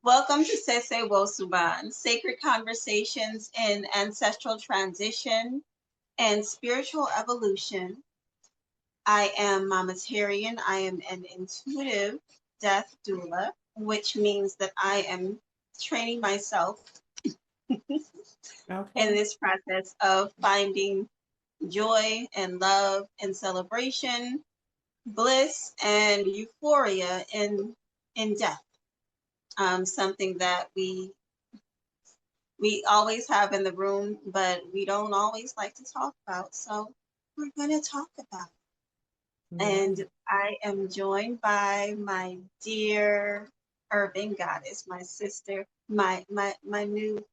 Welcome to Sesa Suban, Sacred Conversations in Ancestral Transition and Spiritual Evolution. I am Mama Tyrion. I am an intuitive death doula, which means that I am training myself in Okay. this process of finding joy and love and celebration, bliss and euphoria in death. Something that we always have in the room, but we don't always like to talk about. So we're going to talk about it. Yeah. And I am joined by my dear urban goddess, my sister, my little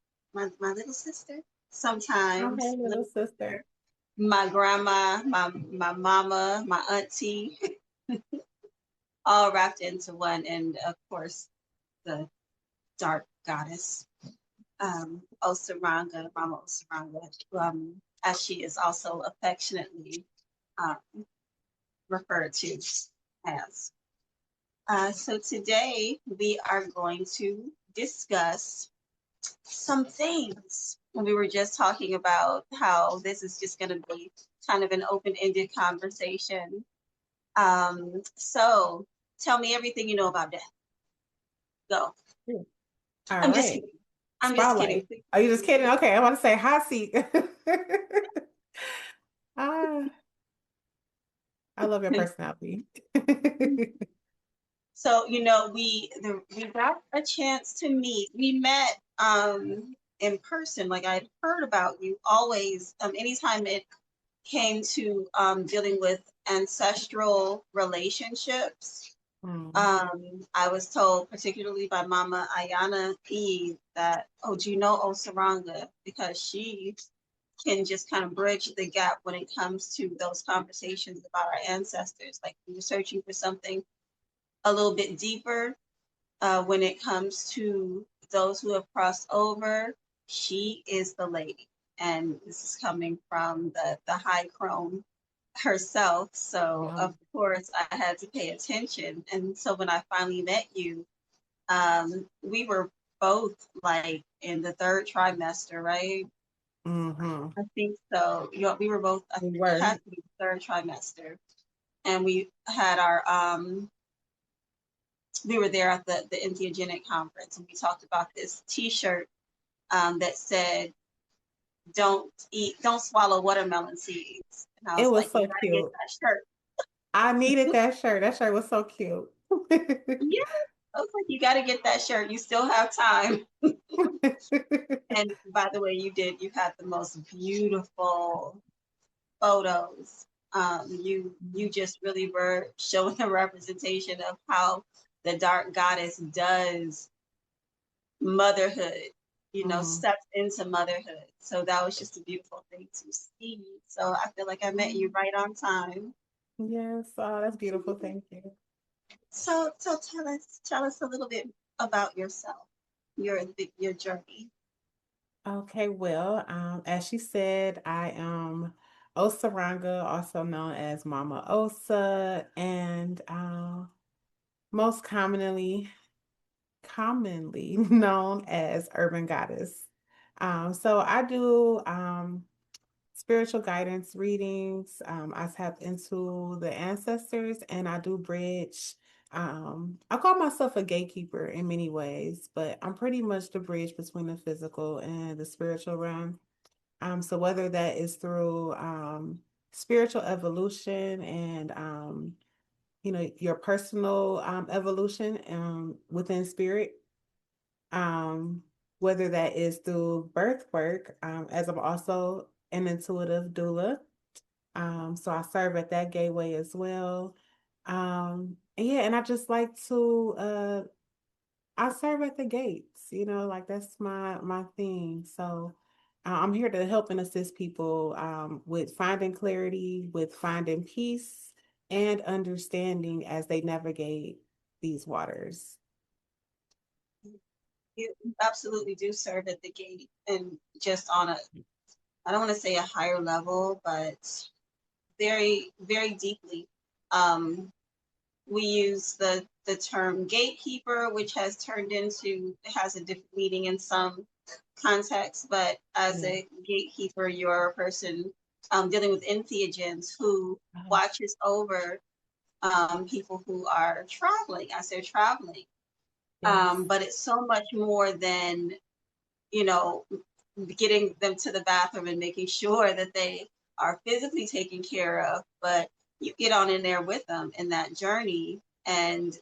sister, Okay, sometimes little little sister. sister, my grandma, my mama, my auntie, all wrapped into one. And of course, the dark goddess, Osaranga, Mama Osaranga, as she is also affectionately um, referred to as. So today we are going to discuss some things. We were just talking about how this is just going to be kind of an open-ended conversation. So tell me everything you know about death. Go. Yeah. All I'm just right. kidding. I'm just kidding. Spotlight. Are you just kidding? Okay, I want to say hot seat. ah, I love your personality. So, we got a chance to meet. We met in person. Like I'd heard about you always. Anytime it came to dealing with ancestral relationships, Mm. I was told, particularly by Mama Ayana Eve, that, oh, do you know Osaranga? Because she can just kind of bridge the gap when it comes to those conversations about our ancestors. Like we were searching for something a little bit deeper when it comes to those who have crossed over. She is the lady, and this is coming from the high crone herself. So Wow. of course I had to pay attention. And so when I finally met you, we were both like in the third trimester, right? Mm-hmm. I think so. We were both, I We had were. to be the third trimester, and we had we were there at the Entheogenic conference, and we talked about this T-shirt that said, don't swallow watermelon seeds." And I It was was like, "You so gotta get cute. that shirt." I needed that shirt. That shirt was so cute. Yeah, I was like, "You gotta get that shirt. You still have time." And by the way, you did. You had the most beautiful photos. You just really were showing a representation of how the dark goddess does motherhood, Mm. steps into motherhood. So that was just a beautiful thing to see. So I feel like I met you right on time. Yes, oh, that's beautiful. Thank you. So tell us a little bit about yourself, your journey. Okay, well, as she said, I am Osaranga, also known as Mama Osa, and most commonly known as Urban Goddess. So I do spiritual guidance readings. I tap into the ancestors, and I do bridge. I call myself a gatekeeper in many ways, but I'm pretty much the bridge between the physical and the spiritual realm. So whether that is through spiritual evolution and your personal evolution within spirit, um, whether that is through birth work, as I'm also an intuitive doula. So I serve at that gateway as well. And yeah, and I just like to I serve at the gates, like that's my thing. So I'm here to help and assist people with finding clarity, with finding peace and understanding as they navigate these waters. You absolutely do serve at the gate, and just on a, I don't want to say a higher level, but very, very deeply. Um, we use the term gatekeeper, which has turned into, it has a different meaning in some contexts, but as Yeah. a gatekeeper, you're a person dealing with entheogens who watches over people who are traveling as they're traveling. Yes. But it's so much more than, you know, getting them to the bathroom and making sure that they are physically taken care of, but you get on in there with them in that journey. And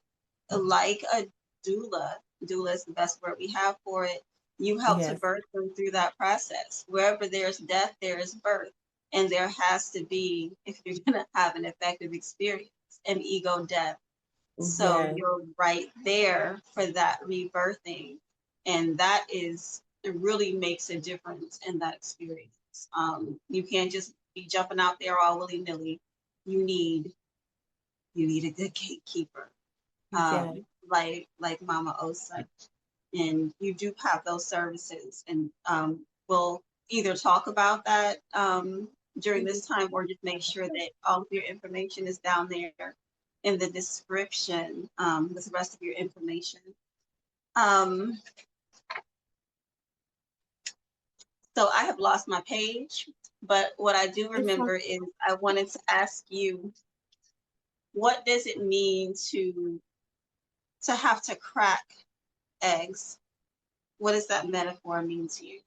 like a doula, doula is the best word we have for it. You help to Yes. birth them through that process. Wherever there's death, there is birth. And there has to be, if you're going to have an effective experience, an ego death. So Yes. you're right there for that rebirthing. And that is, it really makes a difference in that experience. You can't just be jumping out there all willy-nilly. You need a good gatekeeper, Yes. like Mama Osa. And you do have those services, and we'll either talk about that during this time, or just make sure that all of your information is down there in the description with the rest of your information. So I have lost my page, but what I do It's remember is I wanted to ask you, what does it mean to have to crack eggs? What does that metaphor mean to you?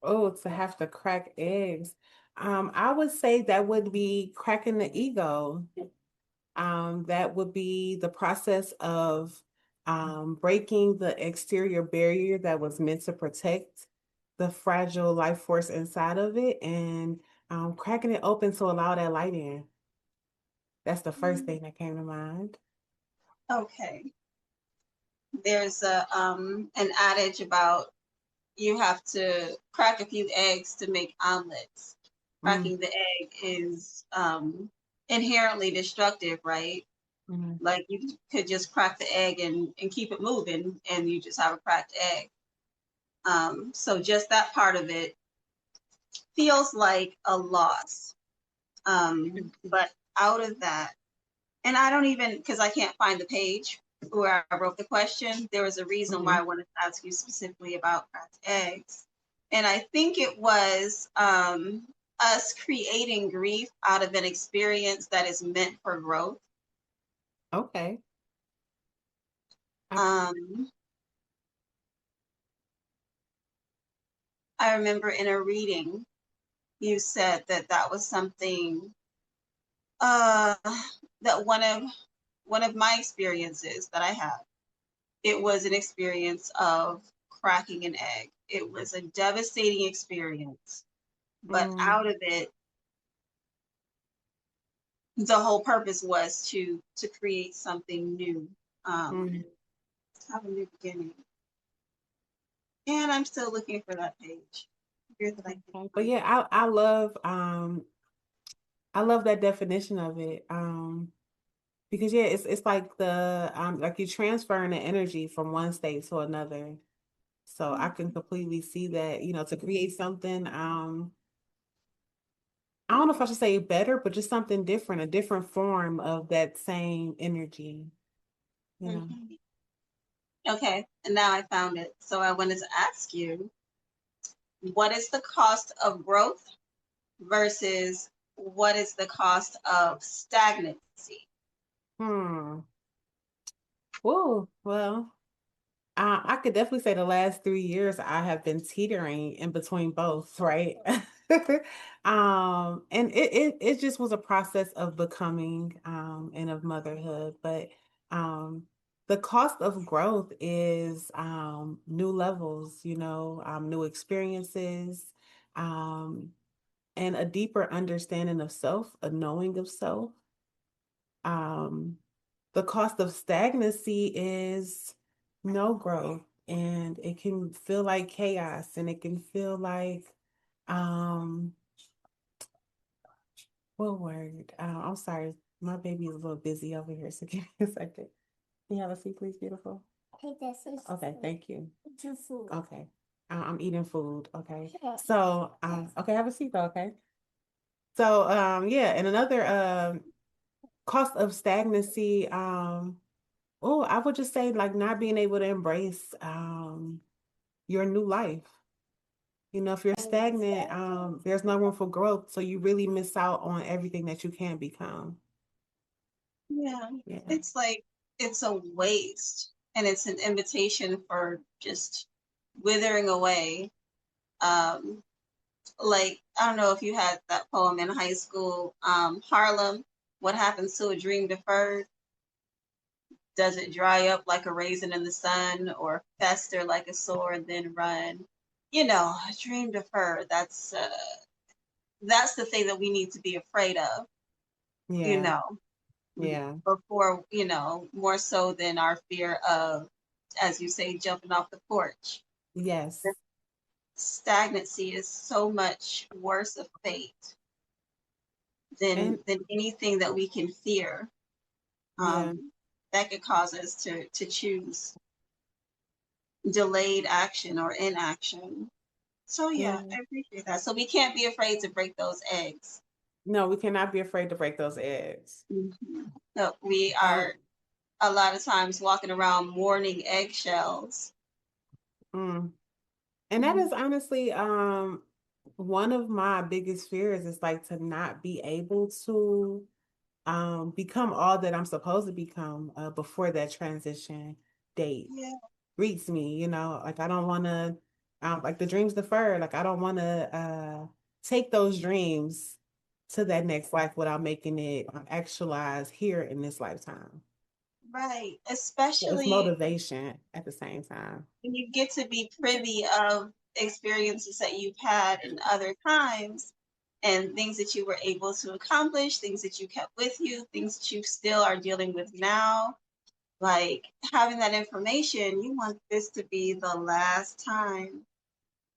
Oh, to have to crack eggs. I would say that would be cracking the ego. That would be the process of breaking the exterior barrier that was meant to protect the fragile life force inside of it and cracking it open to allow that light in. That's the first thing that came to mind. Okay. There's a an adage about you have to crack a few eggs to make omelets. Mm, Cracking the egg is inherently destructive, right? mm, Like you could just crack the egg and keep it moving and you just have a cracked egg. So just that part of it feels like a loss. But out of that, and I don't even, because I can't find the page where I wrote the question, there was a reason why I mhm. wanted to ask you specifically about cracked eggs. And I think it was us creating grief out of an experience that is meant for growth. Okay. I, Um, I remember in a reading, you said that that was something uh, that one of my experiences that I had. It was an experience of cracking an egg. It was a devastating experience, but mm, out of it, the whole purpose was to create something new, mm. have a new beginning. And I'm still looking for that page. Here that I can Okay. But find yeah, it. I love that definition of it. Because yeah, it's like you're transferring the energy from one state to another. So I can completely see that, to create something, I don't know if I should say better, but just something different, a different form of that same energy, you know. Mhm. Okay, and now I found it. So I wanted to ask you, what is the cost of growth versus what is the cost of stagnancy? Hmm. Whoa. Well, I could definitely say the last 3 years I have been teetering in between both, right? And it just was a process of becoming and of motherhood, but um the cost of growth is new levels, new experiences, um, and a deeper understanding of self, a knowing of self. Um, the cost of stagnancy is no growth, and it can feel like chaos, and it can feel like um what word? I'm sorry, my baby is a little busy over here, so give me a second. Can you have a seat, please, beautiful? Okay, thank you. Okay. I'm eating food. Okay. So, okay, have a seat though. Okay. So, yeah, and another Cost of stagnancy, oh, I would just say like not being able to embrace your new life. You know, if you're stagnant, there's no room for growth. So you really miss out on everything that you can become. Yeah, Yeah. it's like it's a waste, and it's an invitation for just withering away. Um, like I don't know if you had that poem in high school, Harlem. What happens to a dream deferred? Does it dry up like a raisin in the sun, or fester like a sore and then run? You know, a dream deferred. That's the thing that we need to be afraid of. You Yeah. know, Yeah. before, more so than our fear of, as you say, jumping off the porch. Yes. The stagnancy is so much worse of fate And than anything that we can fear. yeah. That could cause us to choose delayed action or inaction. So yeah, Yeah. I appreciate that. So we can't be afraid to break those eggs. No, we cannot be afraid to break those eggs. Mhm. No, we Um, are a lot of times walking around mourning eggshells. mm. And that Mhm. is honestly one of my biggest fears is like to not be able to become all that I'm supposed to become before that transition date Yeah, greets me, you know, like I don't want to like the dreams deferred, like I don't want to take those dreams to that next life without making it actualize here in this lifetime. right. So it's Especially motivation at the same time. when you get to be privy of experiences that you've had in other times and things that you were able to accomplish, things that you kept with you, things that you still are dealing with now. Like having that information, you want this to be the last time.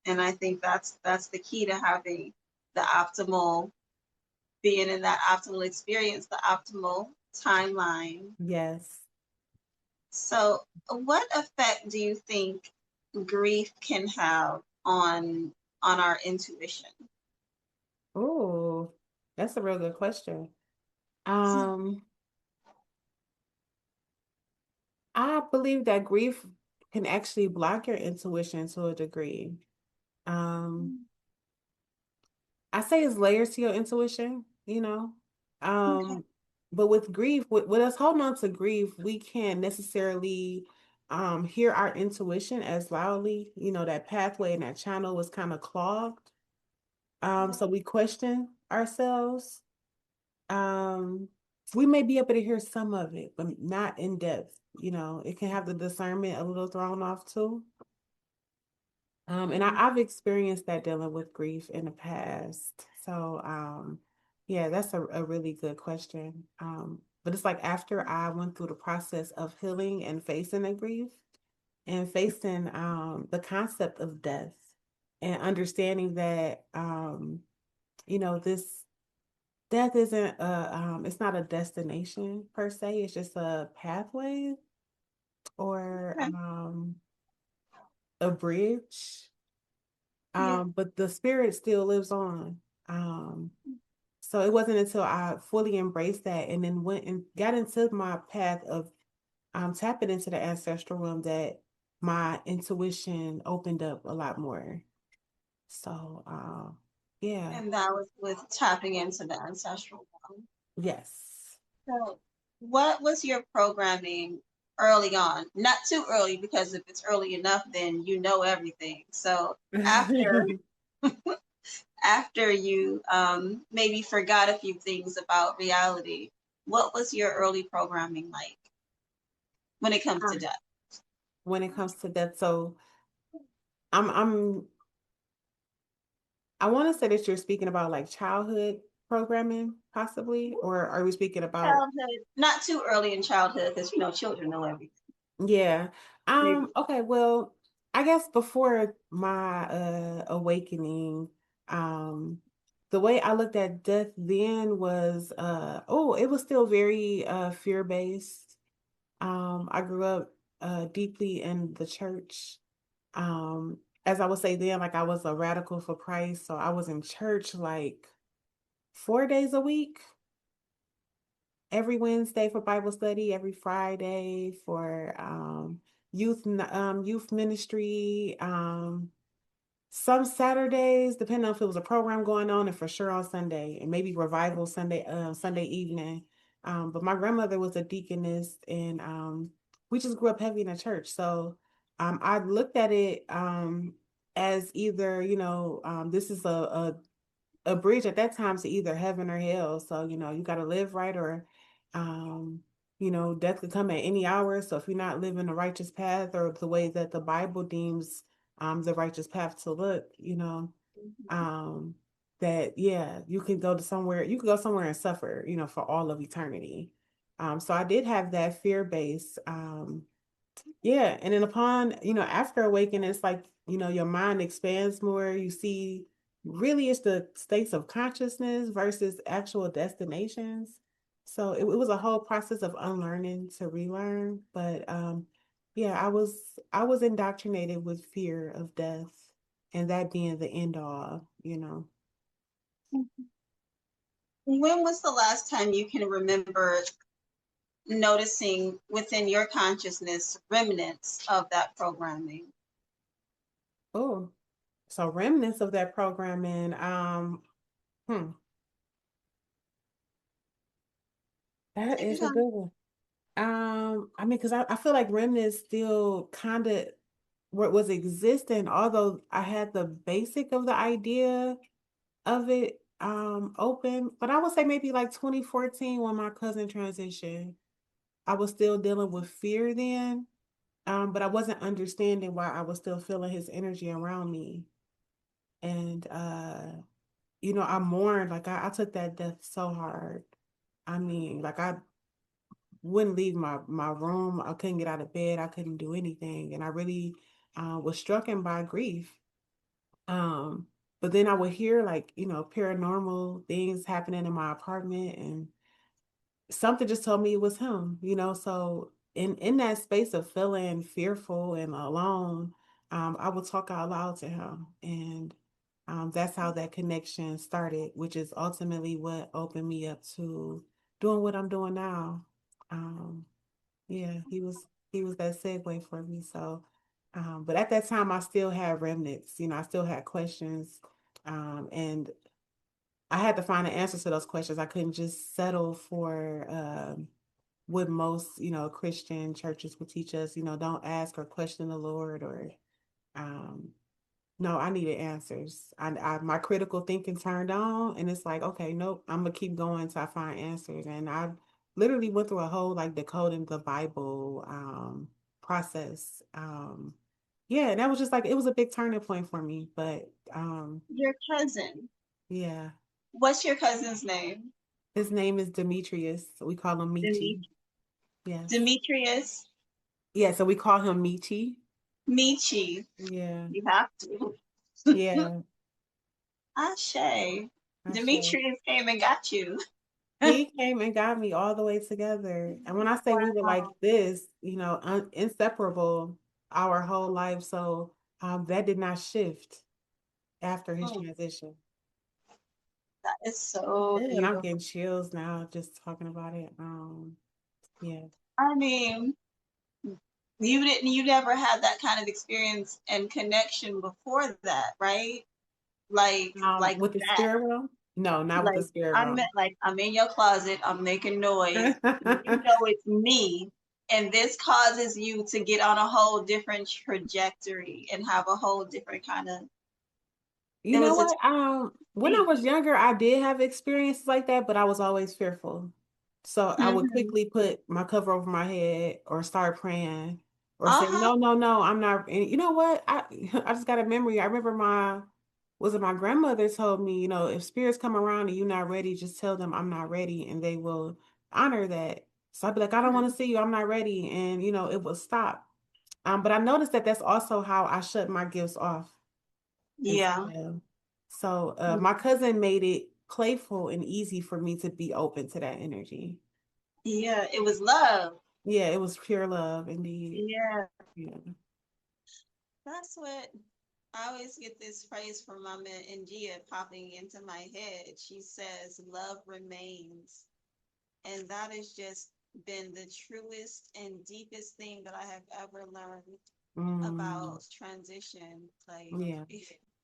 And I think that's the key to having the optimal, being in that optimal experience, the optimal timeline. Yes. So, what effect do you think grief can have on our intuition? Oh, that's a real good question. Um, I believe that grief can actually block your intuition to a degree. Um, I say it's layers to your intuition, you know. Okay. Um, but with grief, with us holding on to grief, we can't necessarily hear our intuition as loudly. You know, that pathway and that channel was kind of clogged. So we question ourselves. Um, we may be able to hear some of it, but not in depth. You know, it can have the discernment a little thrown off too. And Mm, I've experienced that dealing with grief in the past. So, yeah, that's a really good question. But it's like after I went through the process of healing and facing the grief and facing the concept of death and understanding that, this death isn't it's not a destination per se. It's just a pathway or okay. a bridge. Yeah. But the spirit still lives on. Um, so it wasn't until I fully embraced that and then went and got into my path of tapping into the ancestral realm that my intuition opened up a lot more. So yeah, And that was with tapping into the ancestral realm. yes. So, what was your programming early on? Not too early, because if it's early enough, then you know everything. So, after you maybe forgot a few things about reality, what was your early programming like when it comes to death? When it comes to death, so I'm I want to say that you're speaking about like childhood programming, possibly, or are we speaking about Childhood, not too early in childhood, because children know everything. yeah. Maybe. Okay, well, I guess before my awakening, um the way I looked at death then was it was still very fear-based. I grew up deeply in the church. As I would say then, like I was a radical for Christ, so I was in church like 4 days a week. every Wednesday for Bible study, every Friday for youth ministry. Some Saturdays, depending on if it was a program going on, and for sure on Sunday, and maybe revival Sunday evening. But my grandmother was a deaconess, and we just grew up heavy in the church. So I looked at it as either, this is a bridge at that time to either heaven or hell. So, you got to live right, or, um, death could come at any hour. So if you're not living the righteous path or the way that the Bible deems the righteous path to look, Mhm. um, that, yeah, you could go somewhere and suffer, for all of eternity. So I did have that fear base. Yeah, and then upon, after awakening, it's like, your mind expands more. You see, really it's the states of consciousness versus actual destinations. So it was a whole process of unlearning to relearn. But yeah, I was indoctrinated with fear of death and that being the end all. When was the last time you can remember noticing within your consciousness remnants of that programming? Oh, so remnants of that programming. Hmm, that Take your is a time. good one. I mean, because I feel like remnants still kind of what was existing, although I had the basic of the idea of it open. But I would say maybe like 2014 when my cousin transitioned. I was still dealing with fear then. But I wasn't understanding why I was still feeling his energy around me. And I mourned, like I took that death so hard. I mean, like I wouldn't leave my room. I couldn't get out of bed. I couldn't do anything, and I really was stricken by grief. Um, but then I would hear like paranormal things happening in my apartment, and something just told me it was him. So in that space of feeling fearful and alone, I would talk out loud to him, and that's how that connection started, which is ultimately what opened me up to doing what I'm doing now. Um, yeah, he was that segue for me. So, but at that time, I still had remnants. I still had questions, and I had to find an answer to those questions. I couldn't just settle for what most Christian churches would teach us. Don't ask or question the Lord, or um, no, I needed answers. My critical thinking turned on, and it's like, okay, nope, I'm gonna keep going until I find answers. And I literally went through a whole like decoding the Bible process. Yeah, and that was just like it was a big turning point for me. But Your cousin. yeah, What's your cousin's name? his name is Demetrius. We call him Michi. Demet- Yes, Demetrius yeah. So we call him Michi. Michi. Yeah, You have to. yeah. Ashe. I say. Demetrius came and got you. He came and got me all the way together. And when I say we were like Wow. this, inseparable our whole life. So that did not shift after his Mm, transition. that is so And I'm beautiful. getting chills now just talking about it. Yeah. I mean, you never had that kind of experience and connection before that, right? Like With the that. spirit realm? No, not with the Like spirit realm. I'm in your closet, I'm making noise. You know it's me. And this causes you to get on a whole different trajectory and have a whole different kind of You it know was a what? When I deep. was younger, I did have experiences like that, but I was always fearful. So I would Mm-hmm. quickly put my cover over my head or start praying or say, Uh-huh. no, no, no, I'm not. And you know what? I just got a memory. I remember my grandmother told me, if spirits come around and you're not ready, just tell them I'm not ready and they will honor that. So I'd be like, I don't want to see you. I'm not ready. And, it will stop. But I noticed that that's also how I shut my gifts off as Yeah. well. So my cousin made it playful and easy for me to be open to that energy. Yeah, it was love. Yeah, it was pure love indeed. Yeah. Yeah. That's what I always get this phrase from Mama Ngia popping into my head. She says, love remains. And that has just been the truest and deepest thing that I have ever learned Mm, about transition. Like, yeah,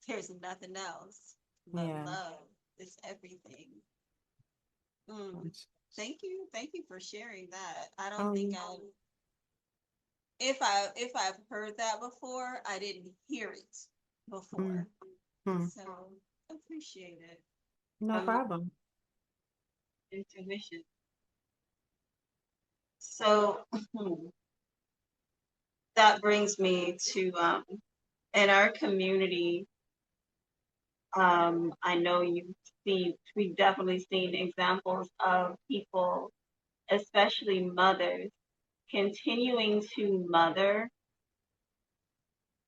there's nothing else but yeah. love is everything. Mm. Gosh. Thank you for sharing that. I don't think Um, if I've heard that before, I didn't hear it mm, before. mm, So appreciate it no from problem. intuition. So that brings me to in our community, I know we've definitely seen examples of people, especially mothers, continuing to mother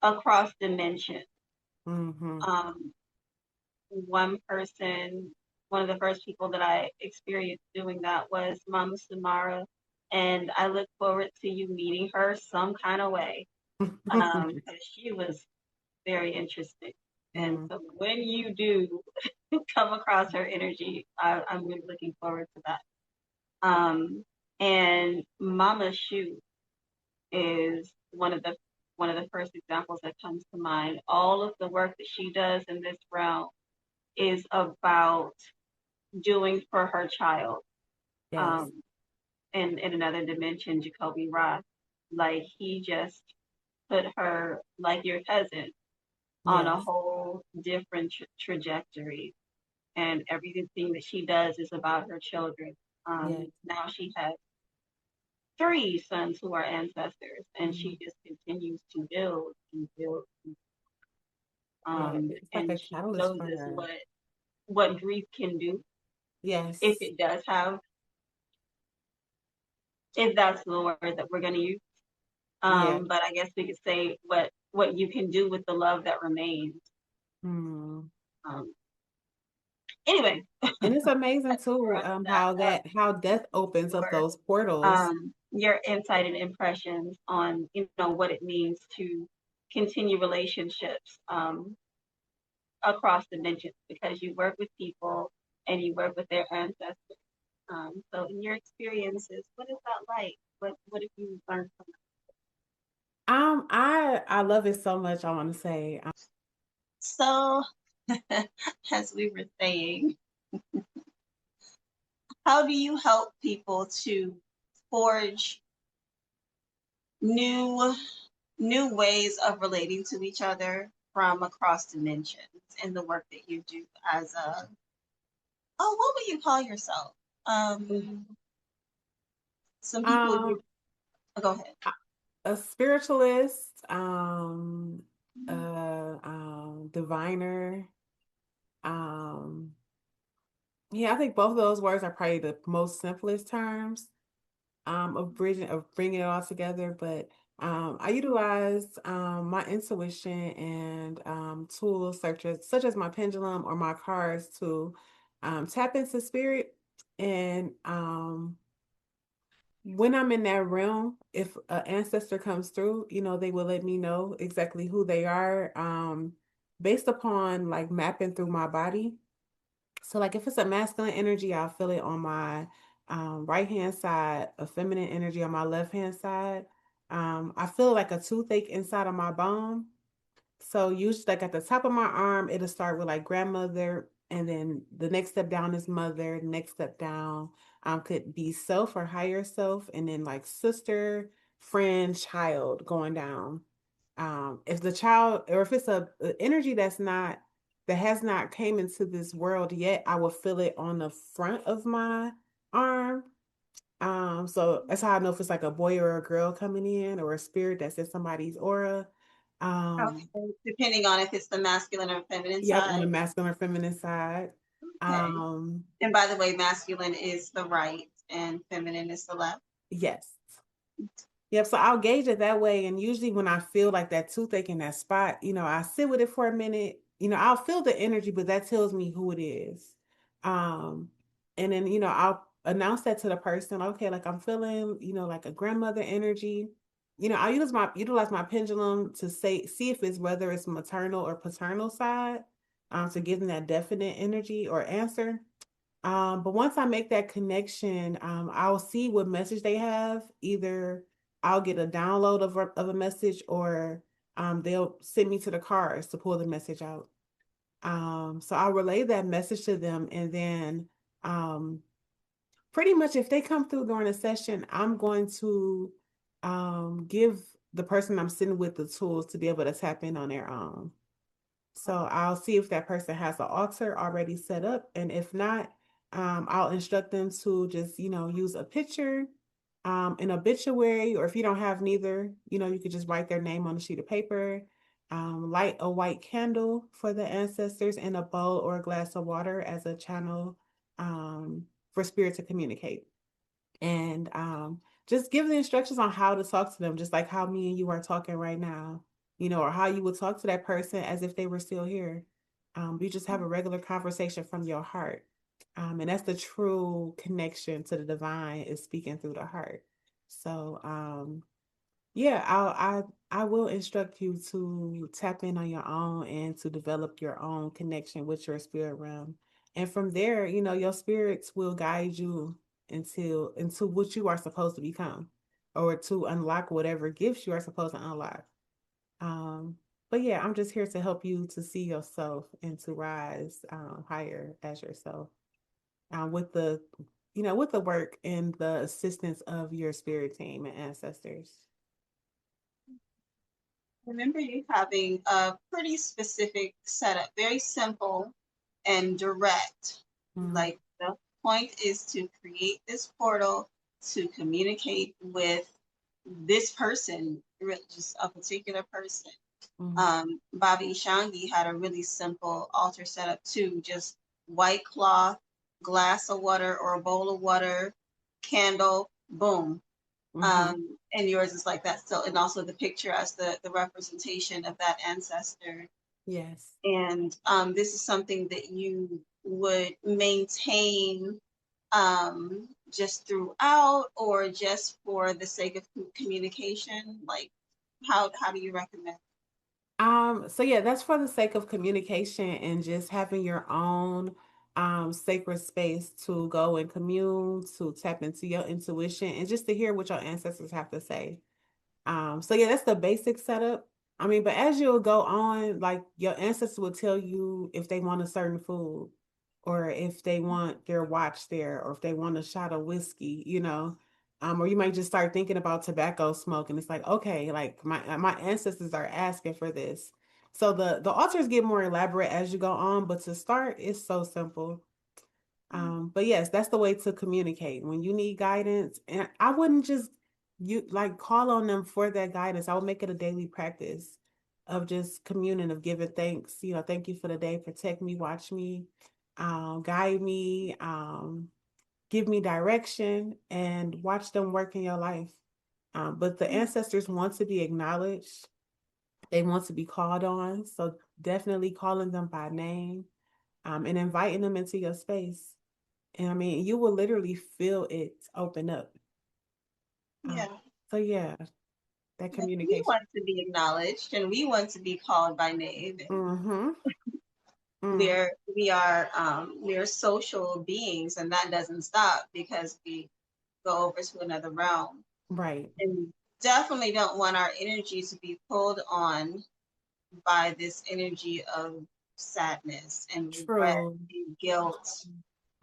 across dimensions. Mm-hmm. Um, one person, one of the first people that I experienced doing that was Mama Samara, and I look forward to you meeting her some kind of way, because she was very interesting. And Mm, so when you do come across her energy, I'm really looking forward to that. And Mama Shu is one of the first examples that comes to mind. All of the work that she does in this realm is about doing for her child. yes, Um, in another dimension, Jacoby Ross, like he just put her, like your cousin, on a yes, whole different trajectory. And everything that she does is about her children. yes. Now she has three sons who are ancestors, and Mm, she just continues to build and build. yeah, it's like And a she catalyst shows for us her. what grief can do if Yes, it does have, if that's the word that we're going to use. yeah. But I guess we could say what you can do with the love that remains. Mm. Um, anyway, And it's amazing for too, us how that how death opens up for those portals. your insight and impressions on what it means to continue relationships across dimensions, because you work with people and you work with their ancestors. So in your experiences, what is that like? What have you learned from I love it so much. I want to say, it? So as we were saying, how do you help people to forge new new ways of relating to each other from across dimensions in the work that you do as a, oh, what would you call yourself? Some people would be, um, oh, go ahead. a spiritualist, diviner, um, yeah, I think both of those words are probably the most simplest terms. Of bringing it all together. But I utilize my intuition and tools such as my pendulum or my cards to tap into spirit. And when I'm in that realm, if an ancestor comes through, they will let me know exactly who they are, based upon like mapping through my body. So like if it's a masculine energy, I'll feel it on my right hand side, a feminine energy on my left hand side. I feel like a toothache inside of my bone. So usually like at the top of my arm, it'll start with like grandmother, and then the next step down is mother, next step down could be self or higher self, and then like sister, friend, child going down. If the child, or if it's a energy that has not came into this world yet, I will feel it on the front of my arm. So that's how I know if it's like a boy or a girl coming in, or a spirit that's in somebody's aura. Um, Okay, depending on if it's the masculine or feminine yep, on the side. masculine or feminine side. Okay. Um, And by the way, masculine is the right and feminine is the left. yes. Yep, so I'll gauge it that way. And usually when I feel like that toothache in that spot, I sit with it for a minute. I'll feel the energy, but that tells me who it is. Um, and then, I'll announce that to the person, okay, like I'm feeling, like a grandmother energy. I utilize my pendulum to see if it's whether it's maternal or paternal side, to give them that definite energy or answer. But once I make that connection, I'll see what message they have. Either I'll get a download of a message, or they'll send me to the cards to pull the message out. So I'll relay that message to them, and then um, pretty much if they come through during a session, I'm going to give the person I'm sitting with the tools to be able to tap in on their own. So I'll see if that person has an altar already set up. And if not, I'll instruct them to just, use a picture, an obituary, or if you don't have neither, you could just write their name on a sheet of paper, light a white candle for the ancestors, and a bowl or a glass of water as a channel for spirit to communicate. And just give the instructions on how to talk to them, just like how me and you are talking right now, or how you would talk to that person as if they were still here. You just have a regular conversation from your heart. And that's the true connection to the divine, is speaking through the heart. So yeah, I will instruct you to tap in on your own and to develop your own connection with your spirit realm. And from there, your spirits will guide you into what you are supposed to become, or to unlock whatever gifts you are supposed to unlock. Um, but yeah, I'm just here to help you to see yourself and to rise higher as yourself. With the work and the assistance of your spirit team and ancestors. Remember you having a pretty specific setup, very simple and direct. Mhm. Like the point is to create this portal to communicate with this person, just a particular person. Mhm. Bobby Shangi had a really simple altar setup too, just white cloth, glass of water or a bowl of water, candle, boom. Mhm. And yours is like that still, and also the picture as the representation of that ancestor. Yes. And this is something that you would maintain just throughout, or just for the sake of communication. Like, how do you recommend? So yeah, that's for the sake of communication and just having your own sacred space to go and commune, to tap into your intuition, and just to hear what your ancestors have to say. So yeah, that's the basic setup. I mean, but as you'll go on, like your ancestors will tell you if they want a certain food, or if they want their watch there, or if they want a shot of whiskey. Or you might just start thinking about tobacco smoke, and it's like, okay, like my ancestors are asking for this. So the altars get more elaborate as you go on, but to start, it's so simple. But yes, that's the way to communicate when you need guidance. And I wouldn't just you like call on them for that guidance. I would make it a daily practice of just communing, of giving thanks. Thank you for the day. Protect me, watch me, guide me, give me direction, and watch them work in your life. But the ancestors want to be acknowledged. They want to be called on. So definitely calling them by name, and inviting them into your space. And I mean, you will literally feel it open up. Um, Yeah, so yeah, that like we communication. want to be acknowledged and we want to be called by name. And Mm-hmm. Mm, we are social beings, and that doesn't stop because we go over to another realm. right. And definitely don't want our energy to be pulled on by this energy of sadness and regret True. and guilt.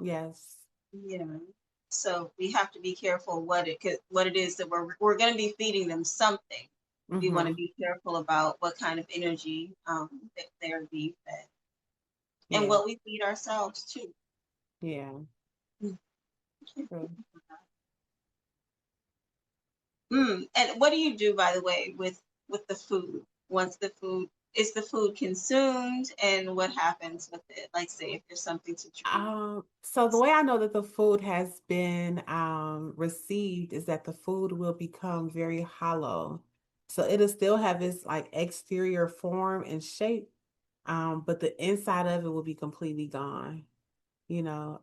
Yes. You know, so we have to be careful what it is that we're going to be feeding them something. We want to Mm-hmm. be careful about what kind of energy that they're being fed, and Yeah. what we feed ourselves too. Yeah. True. And what do you do, by the way, with the food? Once the food consumed, and what happens with it? Like, say if there's something to drink. So the way I know that the food has been received is that the food will become very hollow. So it'll still have its like exterior form and shape, but the inside of it will be completely gone, you know.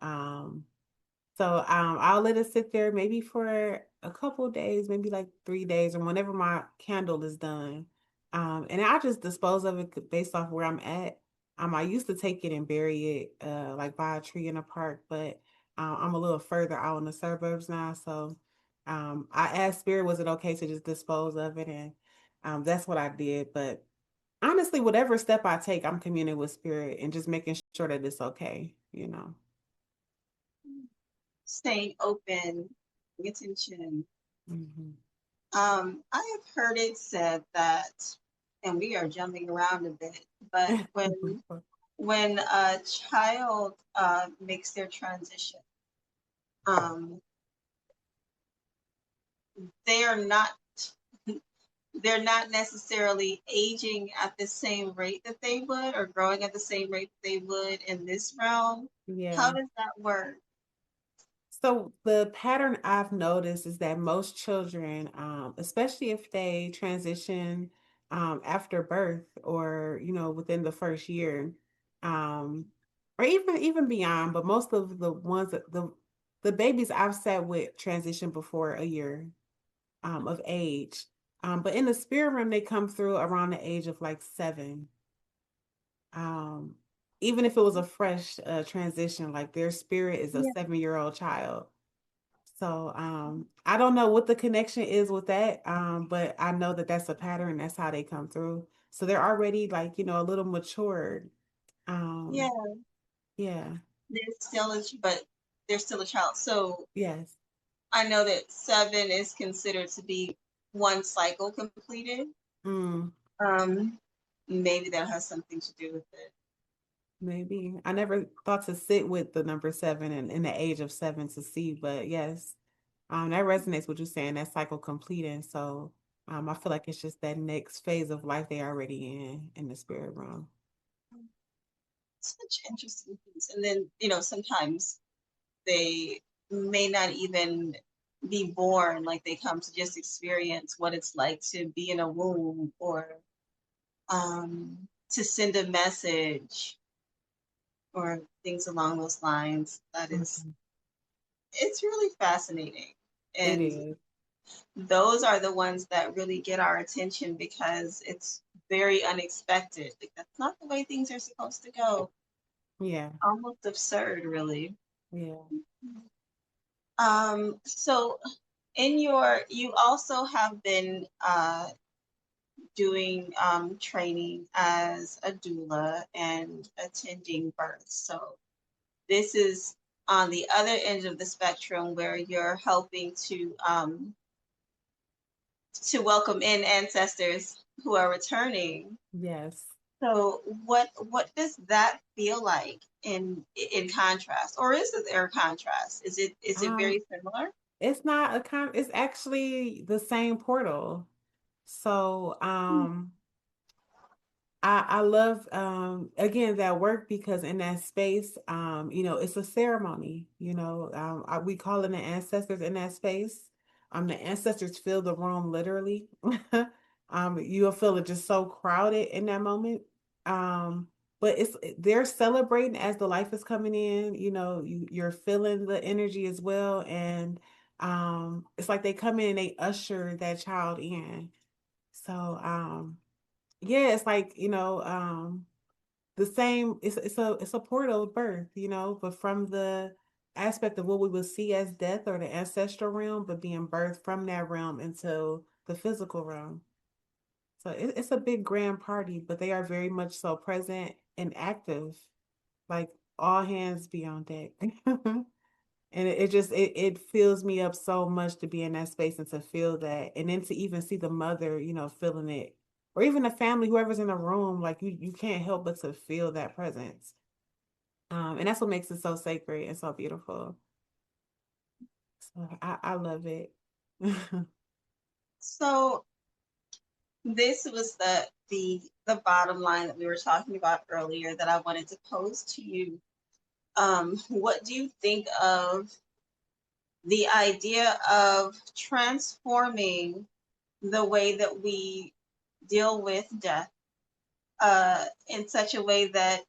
So I'll let it sit there maybe for a couple of days, maybe like 3 days, or whenever my candle is done. And I just dispose of it based off where I'm at. I used to take it and bury it like by a tree in a park, but I'm a little further out in the suburbs now. So I asked Spirit, was it okay to just dispose of it? And that's what I did. But honestly, whatever step I take, I'm communing with Spirit and just making sure that it's okay, you know. Staying open, paying attention. Hmm. I have heard it said that, and we are jumping around a bit, but when a child makes their transition, um, they are not they're not necessarily aging at the same rate that they would, or growing at the same rate that they would in this realm. How Yeah. does that work? So the pattern I've noticed is that most children, especially if they transition after birth or within the first year, um, or even beyond, but most of the ones that the babies I've sat with transition before a year of age. But in the spirit realm, they come through around the age of like 7. Um, Even if it was a fresh transition, like their spirit is a Yeah. 7-year-old child. So I don't know what the connection is with that, but I know that that's a pattern. That's how they come through. So they're already like a little matured. Yeah, Um, yeah, but they're still a child. So yes, I know that 7 is considered to be one cycle completed. mm, Um, Maybe that has something to do with it. maybe. I never thought to sit with the number 7 and in the age of 7 to see, but yes, that resonates with you saying that cycle completing. So I feel like it's just that next phase of life they already in the spirit realm. Such interesting things. And then, sometimes they may not even be born, like they come to just experience what it's like to be in a womb, or to send a message, or things along those lines. Mhm. It's really fascinating. It And is. those are the ones that really get our attention because it's very unexpected. Like, that's not the way things are supposed to go. Yeah, Almost absurd, really. yeah. So you also have been doing training as a doula and attending births. So this is on the other end of the spectrum where you're helping to welcome in ancestors who are returning. Yes. So what does that feel like in contrast, or is there a contrast? Is it Um, very similar? it's not it's actually the same portal. So, I love again that work because in that space, it's a ceremony, we call it the ancestors in that space. The ancestors fill the room literally. You'll feel it just so crowded in that moment. Um, but they're celebrating as the life is coming in, you're feeling the energy as well. And it's like they come in and they usher that child in. So yeah, it's like, the same, it's a portal of birth, but from the aspect of what we would see as death or the ancestral realm, but being birthed from that realm into the physical realm. So it's a big grand party, but they are very much so present and active, like all hands be on deck. And it fills me up so much to be in that space and to feel that, and then to even see the mother, feeling it, or even the family, whoever's in the room, like you can't help but to feel that presence. And that's what makes it so sacred and so beautiful. So I love it. So this was the bottom line that we were talking about earlier that I wanted to pose to you. What do you think of the idea of transforming the way that we deal with death in such a way that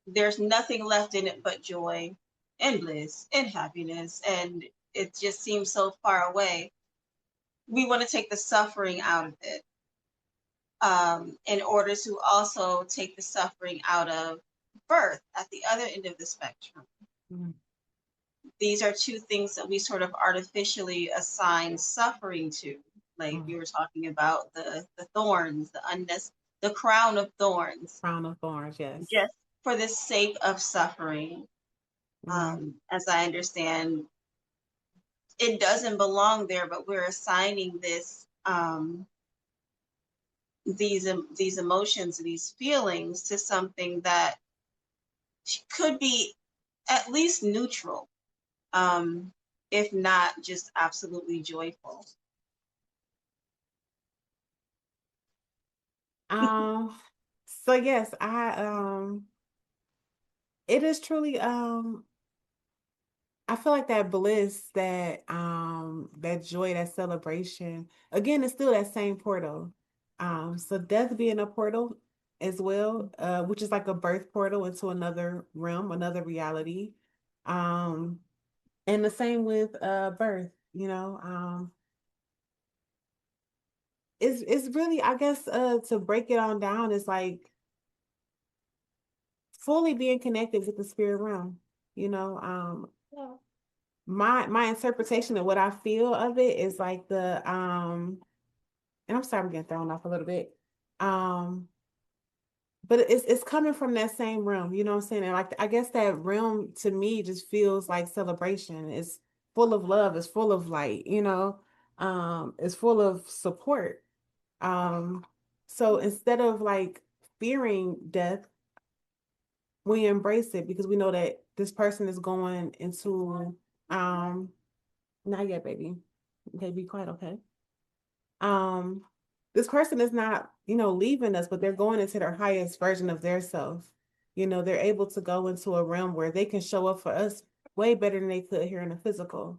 there's nothing left in it but joy and bliss and happiness, and it just seems so far away? We want to take the suffering out of it. in order to also take the suffering out of birth at the other end of the spectrum. Mm. These are two things that we sort of artificially assign suffering to. Like Mm. you were talking about the thorns, the crown of thorns, Crown of thorns, yes. just for the sake of suffering. Mm. As I understand, it doesn't belong there, but we're assigning these emotions, these feelings to something that could be at least neutral, um, if not just absolutely joyful. Um, so yes, it is truly I feel like that bliss, that joy, that celebration, again, it's still that same portal. So death being a portal as well, which is like a birth portal into another realm, another reality. Um, and the same with birth, it's really, I guess, to break it on down, it's like fully being connected with the spirit realm, you know. Yeah. My interpretation of what I feel of it is like and I'm sorry I'm getting thrown off a little bit. Um but it's coming from that same realm, you know what I'm saying? And like I guess that realm to me just feels like celebration. It's full of love, it's full of light, it's full of support. Um so instead of like fearing death, we embrace it because we know that this person is going into not yet, baby. Okay, be quiet, okay. Um, this person is not, leaving us, but they're going into their highest version of their self. They're able to go into a realm where they can show up for us way better than they could here in the physical.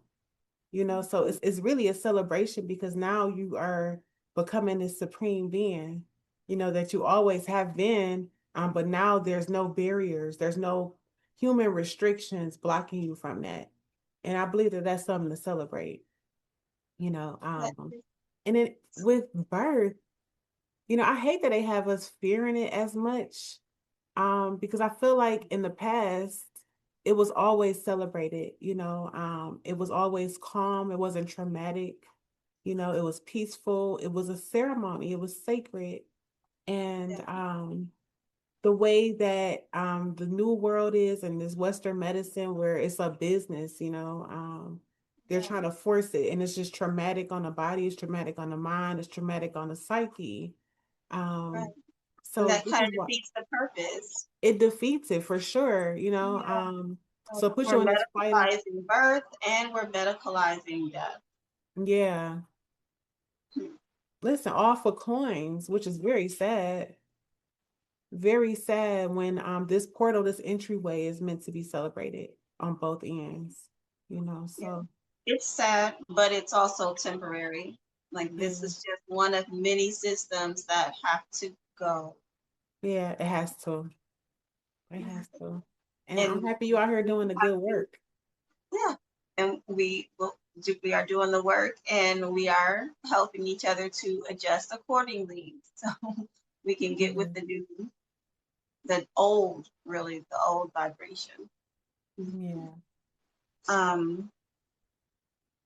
So it's really a celebration because now you are becoming this supreme being, that you always have been. But now there's no barriers, there's no human restrictions blocking you from that. And I believe that that's something to celebrate, you know. And then with birth, I hate that they have us fearing it as much. Because I feel like in the past, it was always celebrated, it was always calm, it wasn't traumatic, it was peaceful, it was a ceremony, it was sacred. And Yeah, the way that the new world is and this Western medicine where it's a business, they're yeah, trying to force it and it's just traumatic on the body, it's traumatic on the mind, it's traumatic on the psyche. right. Um, And so that this kind is of what defeats the purpose. it defeats it for sure, Yeah. so it puts We're you in this fight of, medicalizing birth and we're medicalizing death. yeah, Hmm. listen, all for coins, which is very sad when this portal, this entryway is meant to be celebrated on both ends, Yeah. so It's sad, but it's also temporary. Like this yeah, is just one of many systems that have to go. yeah, it has to, and I'm And happy you out here we doing the have good to, work. yeah. And we are doing the work and we are helping each other to adjust accordingly. So we can get with Yeah, the old vibration. yeah. Um,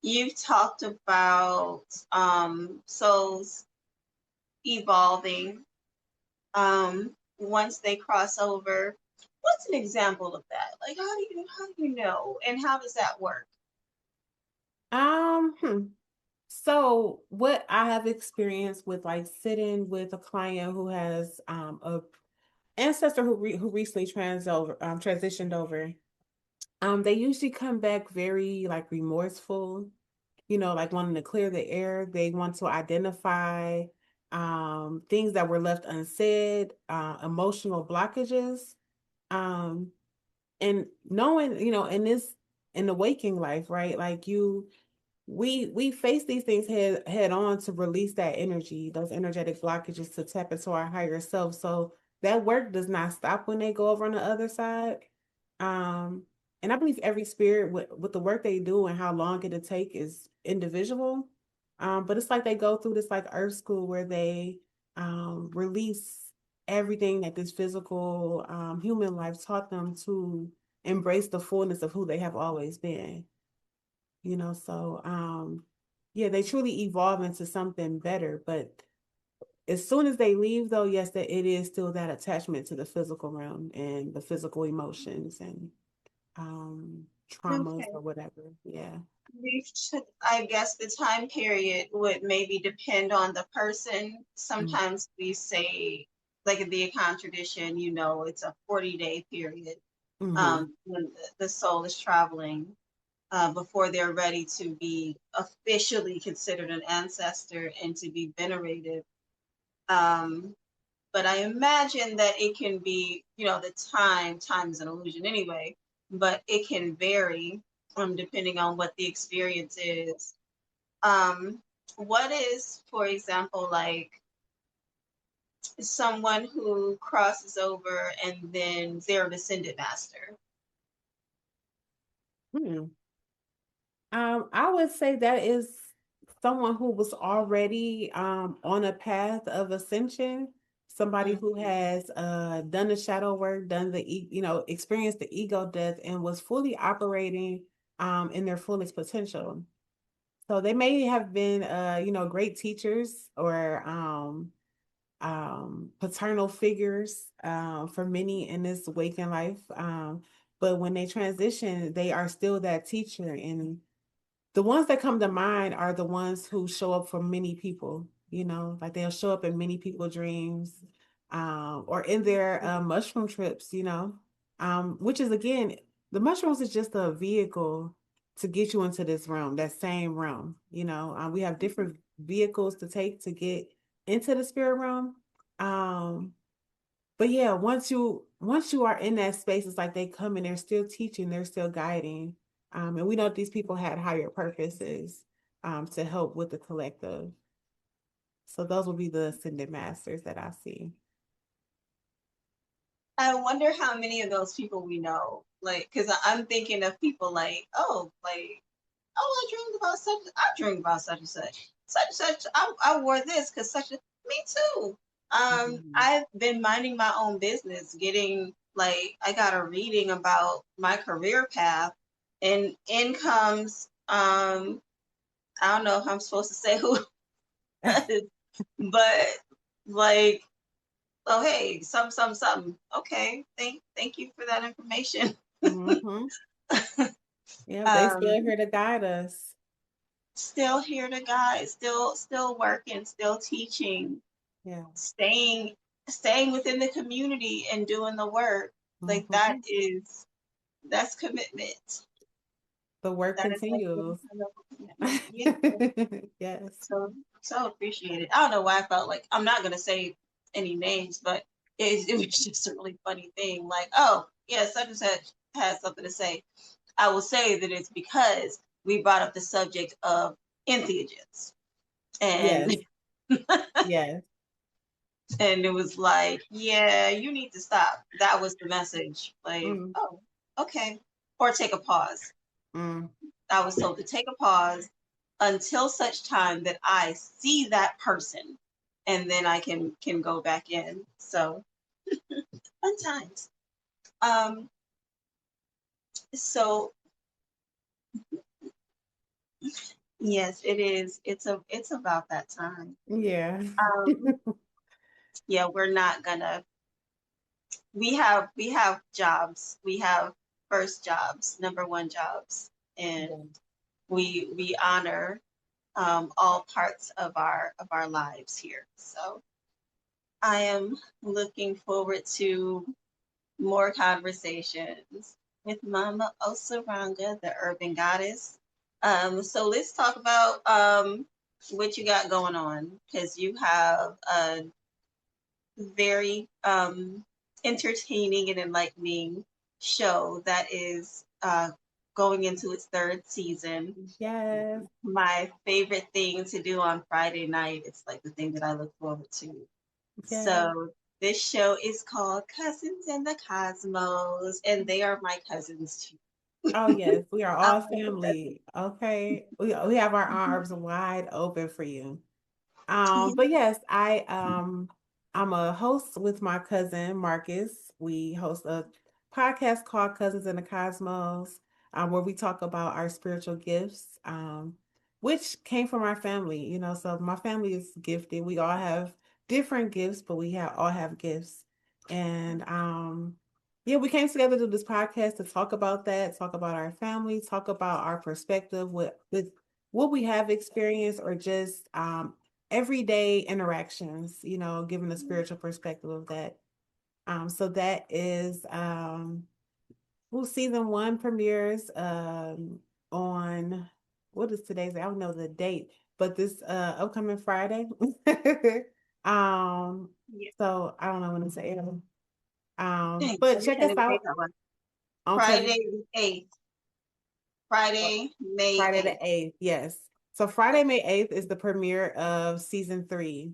you've talked about souls evolving once they cross over. What's an example of that? Like how do you know and how does that work? um hmm. So what I have experienced with like sitting with a client who has a ancestor who recently transitioned over, they usually come back very like remorseful, like wanting to clear the air. They want to identify things that were left unsaid, emotional blockages, um, and knowing, in the waking life, right? Like we face these things head on to release that energy, those energetic blockages to tap into our higher self. So that work does not stop when they go over on the other side. Um, and I believe every spirit with the work they do and how long it'll take is individual. But it's like they go through this like earth school where they release everything that this physical human life taught them to embrace the fullness of who they have always been. So yeah, they truly evolve into something better. But as soon as they leave, though, yes, that it is still that attachment to the physical realm and the physical emotions and traumas Okay. or whatever. Yeah. I guess the time period would maybe depend on the person. Mm. Sometimes we say, like in the Akan tradition, it's a 40-day period Mm-hmm. when the soul is traveling before they're ready to be officially considered an ancestor and to be venerated. Um, but I imagine that it can be, the time is an illusion anyway, but it can vary depending on what the experience is. What is, for example, like someone who crosses over and then they're a descendant master? Hmm. I would say that is someone who was already on a path of ascension, somebody Mm. who has done the shadow work, done experienced the ego death and was fully operating in their fullest potential. So they may have been great teachers or paternal figures for many in this waking life. But when they transition, they are still that teacher. And the ones that come to mind are the ones who show up for many people, like they'll show up in many people's dreams, or in their mushroom trips, which is again, the mushrooms is just a vehicle to get you into this realm, that same realm. We have different vehicles to take to get into the spirit realm. Um, but yeah, once you are in that space, it's like they come and they're still teaching, they're still guiding. And we know these people had higher purposes to help with the collective. So those will be the ascended masters that I see. I wonder how many of those people we know, like, because I'm thinking of people oh, I dreamed about such and such, such and such. I wore this because such a, me too. Mhm. I've been minding my own business, getting like, I got a reading about my career path, and in comes, I don't know if I'm supposed to say who, but like, oh, hey, some. Okay, thank you for that information. Mm-hmm. Yeah, they um, still here to guide us. Still here to guide, still working, still teaching, Yeah. staying staying within the community and doing the work. Like Mm-hmm. that's commitment. The work That is like continues. some kind of a commitment. Yeah. Yes. So appreciated. I don't know why I felt like, I'm not gonna say any names, but it was just a really funny thing. Like, oh yeah, such and such has something to say. I will say that it's because we brought up the subject of entheogens. And Yes. Yes. and it was like, yeah, you need to stop. That was the message. Like, Mm, oh, okay. Or take a pause. mm. I was told to take a pause until such time that I see that person, and then I can go back in. So fun times. Um, so yes, it is. It's about that time. Yeah. Um, yeah, we're not gonna, we have jobs. We have first jobs, number one jobs, and Yeah. we honor all parts of our lives here. So I am looking forward to more conversations with Mama Osaranga, the urban goddess. So let's talk about what you got going on, because you have a very entertaining and enlightening show that is going into its third season. Yes. My favorite thing to do on Friday night. It's like the thing that I look forward to. Yes. So this show is called Cousins in the Cosmos, and they are my cousins too. Oh yes, we are I all love the cousins. family. Okay. We have our arms wide open for you. Yeah. But yes, I'm a host with my cousin Marcus. We host a podcast called Cousins in the Cosmos, where we talk about our spiritual gifts, which came from our family. So my family is gifted. We all have different gifts, but all have gifts. And yeah, we came together to do this podcast to talk about that, talk about our family, talk about our perspective with what we have experienced, or just everyday interactions, given the spiritual perspective of that. So that is season one premieres on, what is today's? I don't know the date, but this upcoming Friday. um, Yeah. so I don't know when it's airing. Dang, I But wish check I us knew what day out that was. on Friday Cousin the 8th. Friday, May Friday the 8th. 8th. Yes. So Friday, May 8th is the premiere of season three.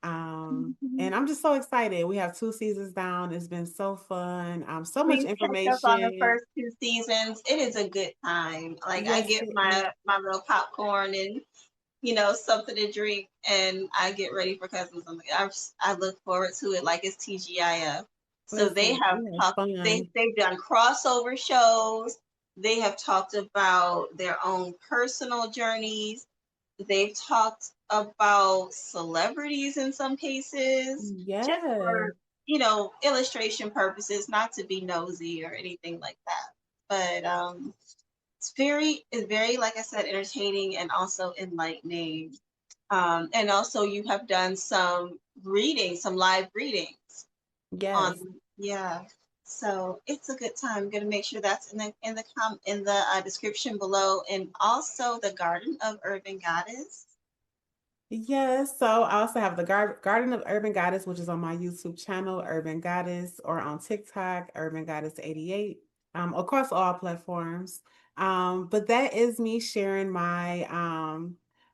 And Mhm. I'm just so excited. We have two seasons down. It's been so fun. So much Please catch up on the information. first two seasons. It is a good time. Like I Yes, get it is. my little popcorn and something to drink, and I get ready for Cousins. I look forward to it like it's TGIF. So they Listen, have we have talked. fun. They've done crossover shows. They have talked about their own personal journeys. They've talked about celebrities in some cases, just Yes. for illustration purposes, not to be nosy or anything like that. But it's very, like I said, entertaining and also enlightening. And also you have done some readings, some live readings on, Yes. yeah. So it's a good time. I'm gonna make sure that's in the description below, and also the Garden of Urban Goddess. Yes, so I also have the Garden of Urban Goddess, which is on my YouTube channel, Urban Goddess, or on TikTok, Urban Goddess 88, across all platforms. But that is me sharing my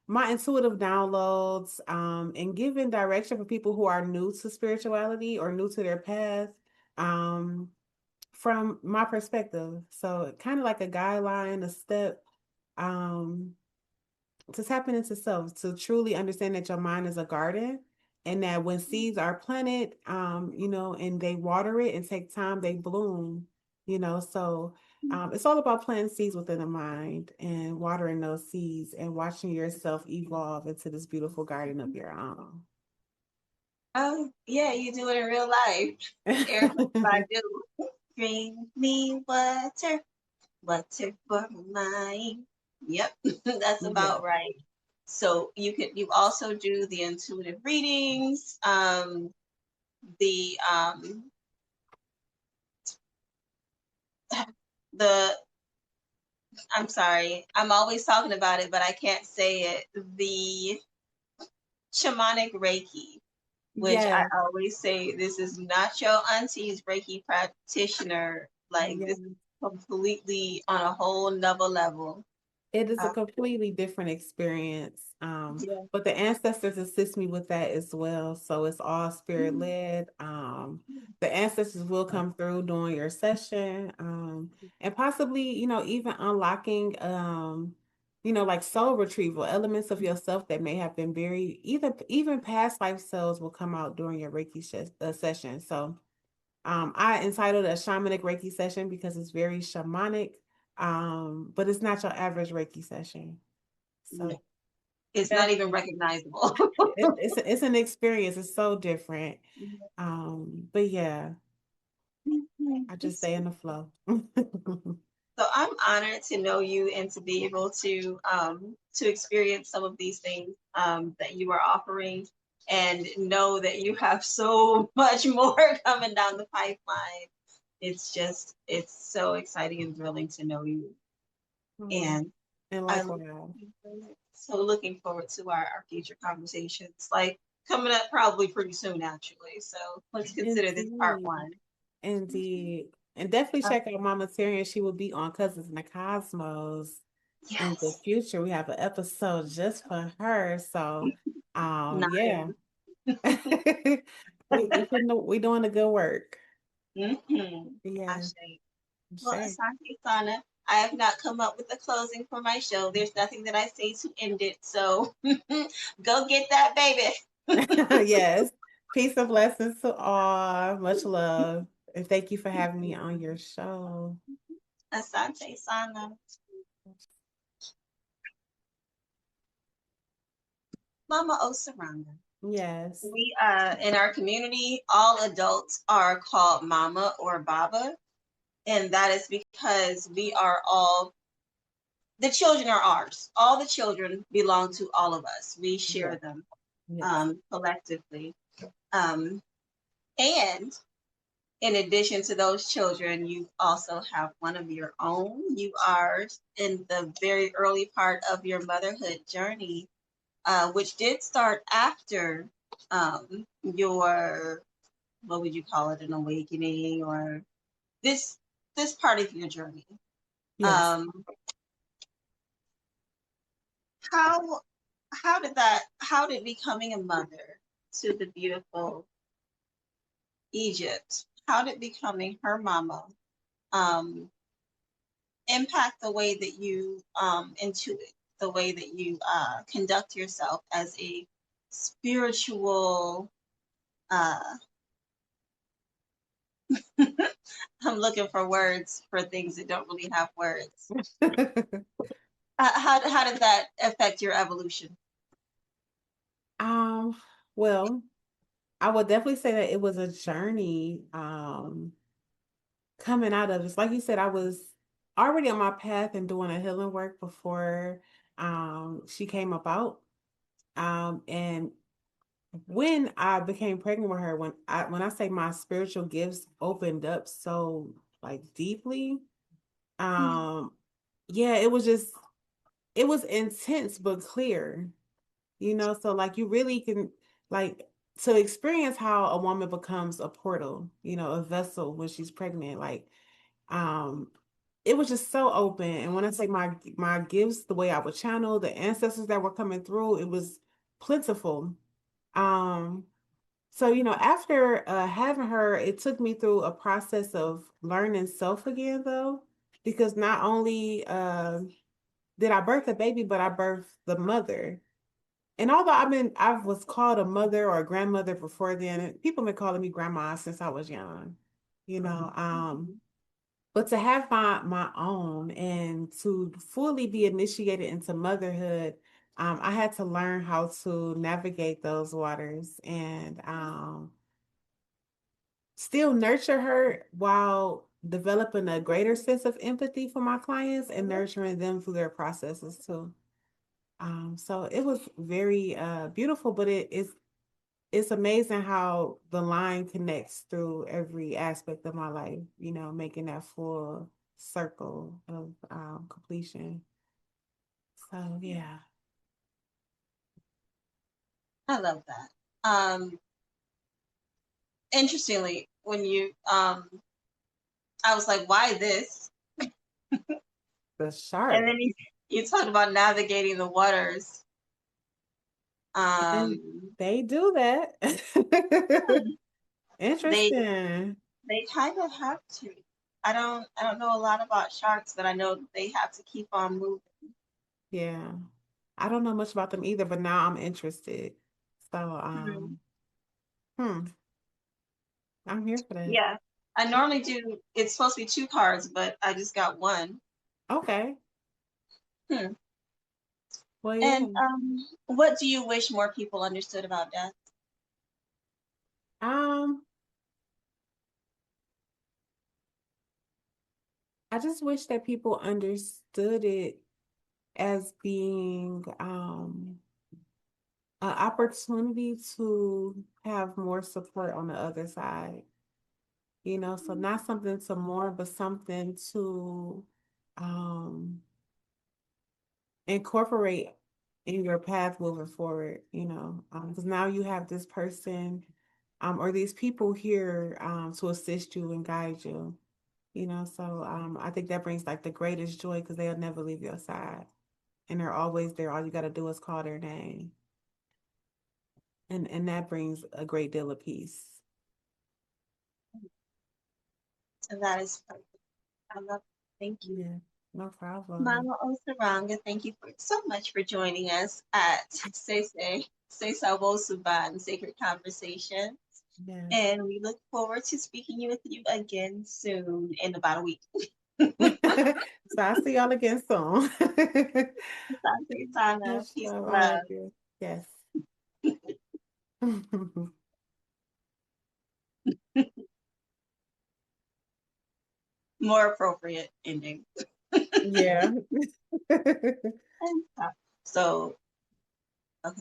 intuitive downloads, and giving direction for people who are new to spirituality or new to their path, um, from my perspective. So kind of like a guideline, a step. Um, to tapping into self, to truly understand that your mind is a garden, and that when seeds are planted, and they water it and take time, they bloom. So it's all about planting seeds within the mind and watering those seeds and watching yourself evolve into this beautiful garden of your own. Oh yeah, you do it in real life. Erica Badu, bring me water, water for mine. Yep, that's Yeah. about right. So you also do the intuitive readings, the the I'm sorry, I'm always talking about it, but I can't say it. The shamanic Reiki, which I Yes. always say, this is not your auntie's Reiki practitioner. Like this is Yes. completely on a whole nother level. It is a Uh, completely different experience. yeah. But the ancestors assist me with that as well. So it's all spirit led. The ancestors will come through during your session. And possibly, even unlocking like soul retrieval, elements of yourself that may have been buried. Even past life cells will come out during your Reiki session. So I entitled a shamanic Reiki session because it's very shamanic, but it's not your average Reiki session. No, So it's not even definitely, recognizable. it's an experience. It's so different. But yeah, I just It's stay in the flow. So I'm honored to know you and to be able to experience some of these things that you are offering, and know that you have so much more coming down the pipeline. It's so exciting and thrilling to know you, Oh, and and I look likewise. so looking forward to our future conversations, like coming up probably pretty soon actually. So let's consider this part Indeed. one. Indeed. And definitely Uh, check out Mama Terry. She will be on Cousins in the Cosmos in the yes, future. We have an episode just for her. So yeah. nice. We doing the good work. Mm-hmm. I Yeah, say. Well, sure. Asante Sana, I have not come up with a closing for my show. There's nothing that I say to end it. So go get that baby. Yes. Peace and blessings to all. Much love. And thank you for having me on your show. Asante Sana. Mama Osaranga. Yes. We in our community, all adults are called Mama or Baba, and that is because we are all the children are ours. All the children belong to all of us. We share Yeah. them Yes. collectively. Um, and in addition to those children, you also have one of your own. You are in the very early part of your motherhood journey, which did start after your, what would you call it, an awakening or this this part of your journey. Yes. Um, how how did becoming a mother to the beautiful Egypt, how did becoming her mama um, impact the way that you intuit, the way that you conduct yourself as a spiritual uh, I'm looking for words for things that don't really have words. How did that affect your evolution? Um, well, I would definitely say that it was a journey coming out of this. Like you said, I was already on my path and doing a healing work before she came about. And when I became pregnant with her, when I say my spiritual gifts opened up so like deeply, um, yeah, it was intense but clear, you know. So like you really can like to experience how a woman becomes a portal, you know, a vessel when she's pregnant, like um it was just so open. And when I say my gifts, the way I would channel the ancestors that were coming through, it was plentiful. um so, you know, after having her, it took me through a process of learning self again, though, because not only did I birth a baby, but I birthed the mother. And although I was called a mother or a grandmother before then, and people been calling me grandma since I was young, you know. But to have my own and to fully be initiated into motherhood, I had to learn how to navigate those waters and still nurture her while developing a greater sense of empathy for my clients and nurturing them through their processes too. So it was very beautiful, but it's amazing how the line connects through every aspect of my life, you know, making that full circle of completion. So yeah. I love that. Interestingly, when you I was like, why this? The And shark. then you talked about navigating the waters. And Um, they do that. they Interesting. they kind of have to. I don't know a lot about sharks, but I know they have to keep on moving. Yeah. I don't know much about them either, but now I'm interested. So Mhm. hmm, I'm here for that. Yeah, I normally do. It's supposed to be two cards, but I just got one. Okay. Hmm. Well, yeah. And what do you wish more people understood about death? Um, I just wish that people understood it as being an opportunity to have more support on the other side. You know, so not something to mourn, but something to um incorporate in your path moving forward, you know, because now you have this person or these people here to assist you and guide you, you know. So I think that brings like the greatest joy because they'll never leave your side and they're always there. All you got to do is call their name, and that brings a great deal of peace. And that is perfect. I love it. Thank you. Yeah. No problem. Mama Osaranga, thank you so much for joining us at Sesa Suban Sacred Conversations. Yes. And we look forward to speaking with you again soon in about a week. So I'll see y'all again soon. Asante sana. Much Peace love. and I love love. you. Yes. More appropriate ending. Yeah. So